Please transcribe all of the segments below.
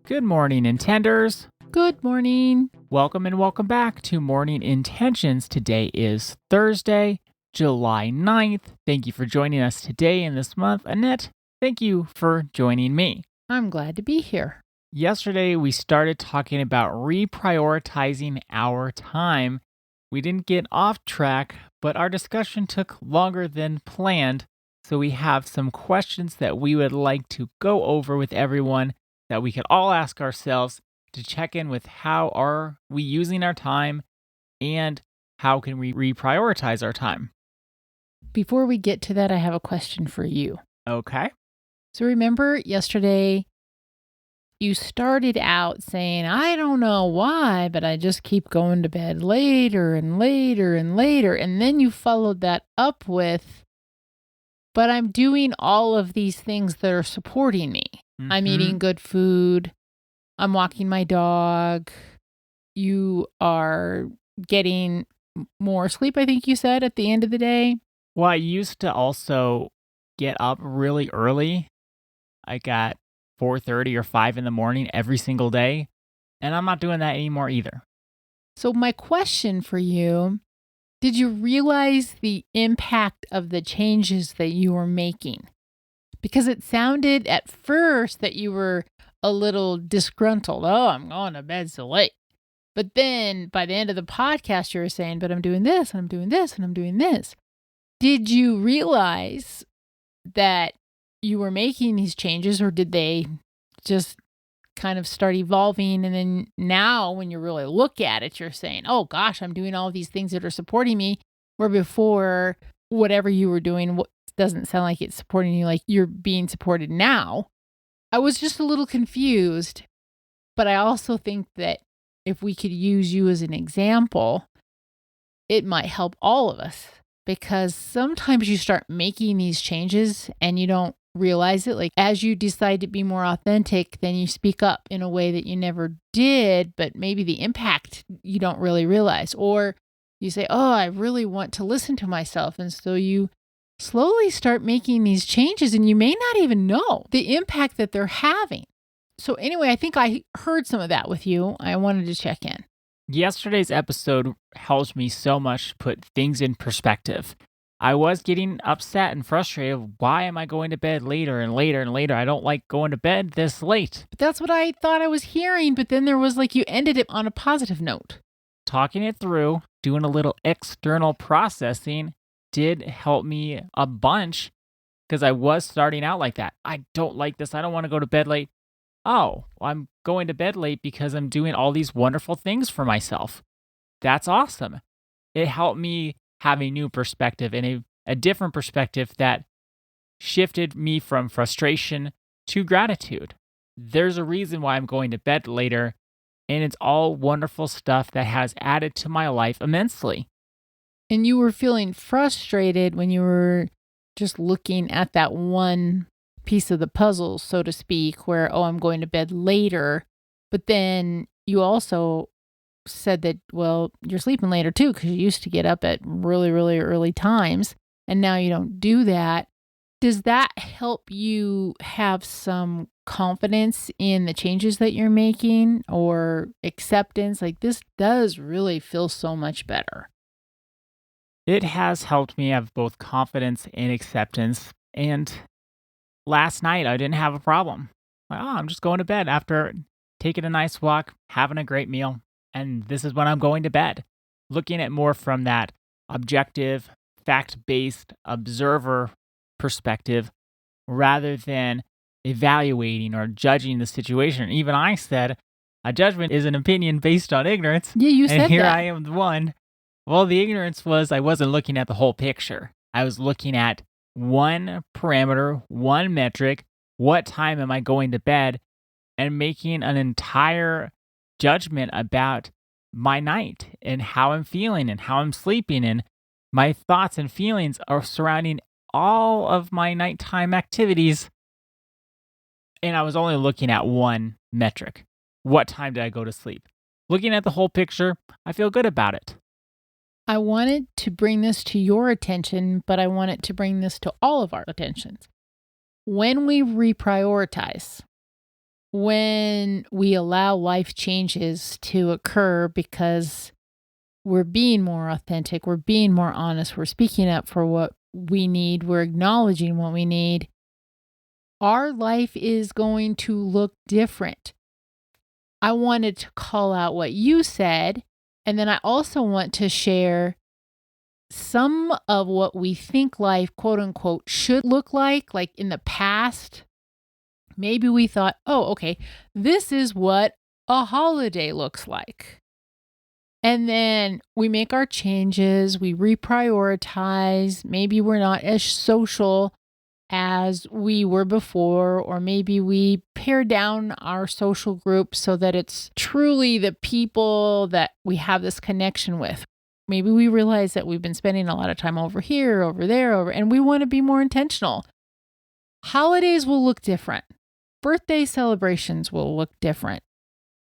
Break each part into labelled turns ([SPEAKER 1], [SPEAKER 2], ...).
[SPEAKER 1] Good morning, Intenders.
[SPEAKER 2] Good morning.
[SPEAKER 1] Welcome and welcome back to Morning Intentions. Today is Thursday, July 9th. Thank you for joining us today and this month. Annette, thank you for joining me.
[SPEAKER 2] I'm glad to be here.
[SPEAKER 1] Yesterday, we started talking about reprioritizing our time. We didn't get off track, but our discussion took longer than planned. So we have some questions that we would like to go over with everyone that we could all ask ourselves to check in with how are we using our time and how can we reprioritize our time.
[SPEAKER 2] Before we get to that, I have a question for you.
[SPEAKER 1] Okay.
[SPEAKER 2] So remember yesterday, you started out saying, I don't know why, but I just keep going to bed later and later and later. And then you followed that up with, but I'm doing all of these things that are supporting me. I'm eating good food. I'm walking my dog. You are getting more sleep, I think you said, at the end of the day.
[SPEAKER 1] Well, I used to also get up really early. I got 4:30 or 5 in the morning every single day, and I'm not doing that anymore either.
[SPEAKER 2] So my question for you, did you realize the impact of the changes that you were making? Because it sounded at first that you were a little disgruntled. Oh, I'm going to bed so late. But then by the end of the podcast, you were saying, but I'm doing this, and I'm doing this, and I'm doing this. Did you realize that you were making these changes, or did they just kind of start evolving? And then now when you really look at it, you're saying, oh gosh, I'm doing all these things that are supporting me, where before whatever you were doing doesn't sound like it's supporting you like you're being supported now. I was just a little confused, but I also think that if we could use you as an example, it might help all of us, because sometimes you start making these changes and you don't realize it. Like as you decide to be more authentic, then you speak up in a way that you never did, but maybe the impact you don't really realize. Or you say, oh, I really want to listen to myself. And so you slowly start making these changes and you may not even know the impact that they're having. So anyway, I think I heard some of that with you. I wanted to check in.
[SPEAKER 1] Yesterday's episode helped me so much put things in perspective. I was getting upset and frustrated. Why am I going to bed later and later and later? I don't like going to bed this late.
[SPEAKER 2] But that's what I thought I was hearing. But then there was like you ended it on a positive note.
[SPEAKER 1] Talking it through, doing a little external processing did help me a bunch because I was starting out like that. I don't like this. I don't want to go to bed late. Oh, I'm going to bed late because I'm doing all these wonderful things for myself. That's awesome. It helped me have a new perspective and a different perspective that shifted me from frustration to gratitude. There's a reason why I'm going to bed later, and it's all wonderful stuff that has added to my life immensely.
[SPEAKER 2] And you were feeling frustrated when you were just looking at that one piece of the puzzle, so to speak, where, oh, I'm going to bed later. But then you also said that, well, you're sleeping later too, because you used to get up at really, really early times, and now you don't do that. Does that help you have some confidence in the changes that you're making, or acceptance? Like, this does really feel so much better.
[SPEAKER 1] It has helped me have both confidence and acceptance. And last night, I didn't have a problem. Like, oh, I'm just going to bed after taking a nice walk, having a great meal, and this is when I'm going to bed. Looking at more from that objective, fact-based observer perspective rather than evaluating or judging the situation. Even I said, a judgment is an opinion based on ignorance.
[SPEAKER 2] Yeah, you said that.
[SPEAKER 1] And here I am the one. Well, the ignorance was I wasn't looking at the whole picture. I was looking at one parameter, one metric, what time am I going to bed, and making an entire judgment about my night and how I'm feeling and how I'm sleeping. And my thoughts and feelings are surrounding all of my nighttime activities. And I was only looking at one metric. What time did I go to sleep? Looking at the whole picture, I feel good about it.
[SPEAKER 2] I wanted to bring this to your attention, but I wanted to bring this to all of our attentions. When we reprioritize, when we allow life changes to occur because we're being more authentic, we're being more honest, we're speaking up for what we need, we're acknowledging what we need, our life is going to look different. I wanted to call out what you said, and then I also want to share some of what we think life, quote unquote, should look like in the past. Maybe we thought, oh, okay, this is what a holiday looks like. And then we make our changes, we reprioritize. Maybe we're not as social as we were before, or maybe we pare down our social group so that it's truly the people that we have this connection with. Maybe we realize that we've been spending a lot of time over here, over there, and we want to be more intentional. Holidays will look different. Birthday celebrations will look different.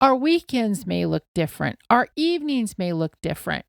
[SPEAKER 2] Our weekends may look different. Our evenings may look different.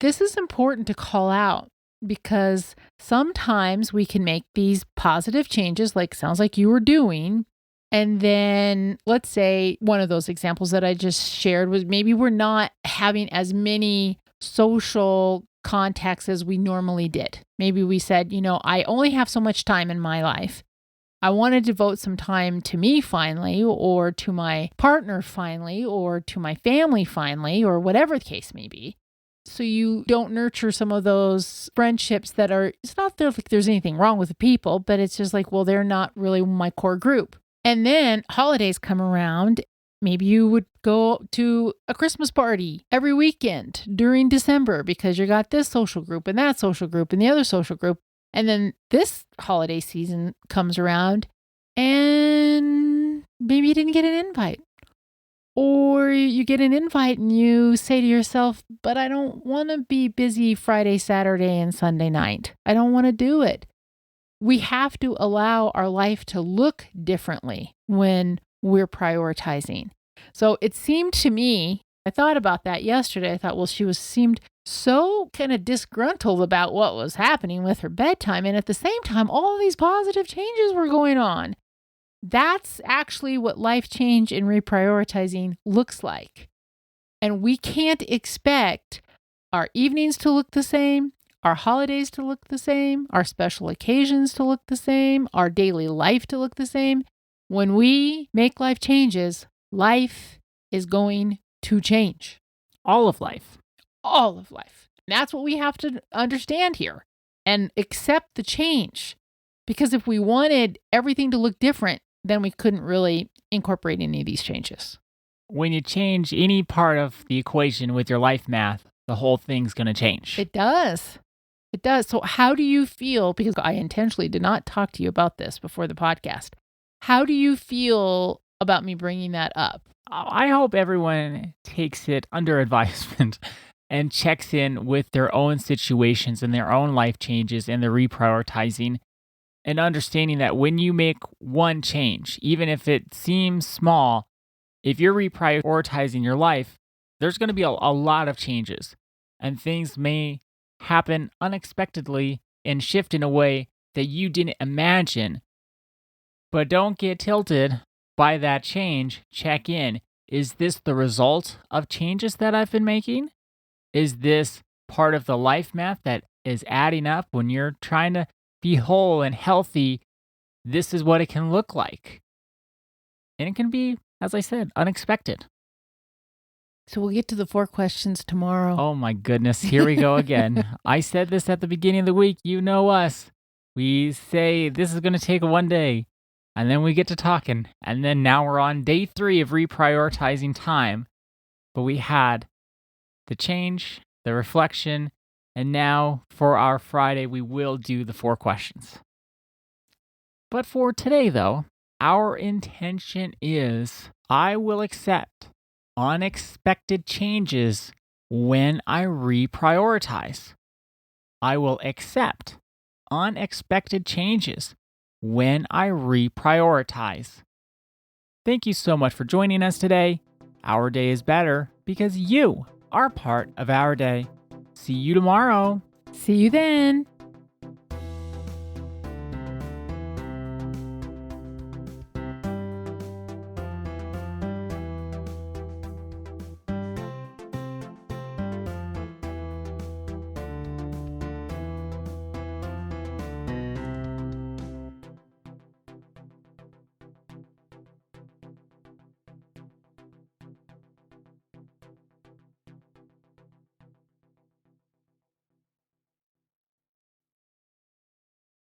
[SPEAKER 2] This is important to call out because sometimes we can make these positive changes, like sounds like you were doing. And then let's say one of those examples that I just shared was maybe we're not having as many social contacts as we normally did. Maybe we said, I only have so much time in my life. I want to devote some time to me finally, or to my partner finally, or to my family finally, or whatever the case may be. So you don't nurture some of those friendships that are, it's not that like there's anything wrong with the people, but it's just like, well, they're not really my core group. And then holidays come around. Maybe you would go to a Christmas party every weekend during December because you got this social group and that social group and the other social group. And then this holiday season comes around and maybe you didn't get an invite. Or you get an invite and you say to yourself, but I don't want to be busy Friday, Saturday, and Sunday night. I don't want to do it. We have to allow our life to look differently when we're prioritizing. So it seemed to me, I thought about that yesterday. I thought, well, seemed so kind of disgruntled about what was happening with her bedtime. And at the same time, all these positive changes were going on. That's actually what life change and reprioritizing looks like. And we can't expect our evenings to look the same, our holidays to look the same, our special occasions to look the same, our daily life to look the same. When we make life changes, life is going to change.
[SPEAKER 1] All of life.
[SPEAKER 2] All of life. And that's what we have to understand here and accept the change. Because if we wanted everything to look different, then we couldn't really incorporate any of these changes.
[SPEAKER 1] When you change any part of the equation with your life math, the whole thing's going to change.
[SPEAKER 2] It does. It does. So how do you feel? Because I intentionally did not talk to you about this before the podcast. How do you feel about me bringing that up?
[SPEAKER 1] I hope everyone takes it under advisement and checks in with their own situations and their own life changes and their reprioritizing, and understanding that when you make one change, even if it seems small, if you're reprioritizing your life, there's going to be a lot of changes, and things may happen unexpectedly and shift in a way that you didn't imagine. But don't get tilted by that change. Check in. Is this the result of changes that I've been making? Is this part of the life math that is adding up when you're trying to be whole and healthy? This is what it can look like. And it can be, as I said, unexpected.
[SPEAKER 2] So we'll get to the 4 questions tomorrow.
[SPEAKER 1] Oh my goodness, here we go again. I said this at the beginning of the week. You know us. We say this is going to take 1 day. And then we get to talking. And then now we're on day 3 of reprioritizing time. But we had the change, the reflection, and now for our Friday, we will do the 4 questions. But for today, though, our intention is I will accept unexpected changes when I reprioritize. I will accept unexpected changes when I reprioritize. Thank you so much for joining us today. Our day is better because you are part of our day. See you tomorrow.
[SPEAKER 2] See you then.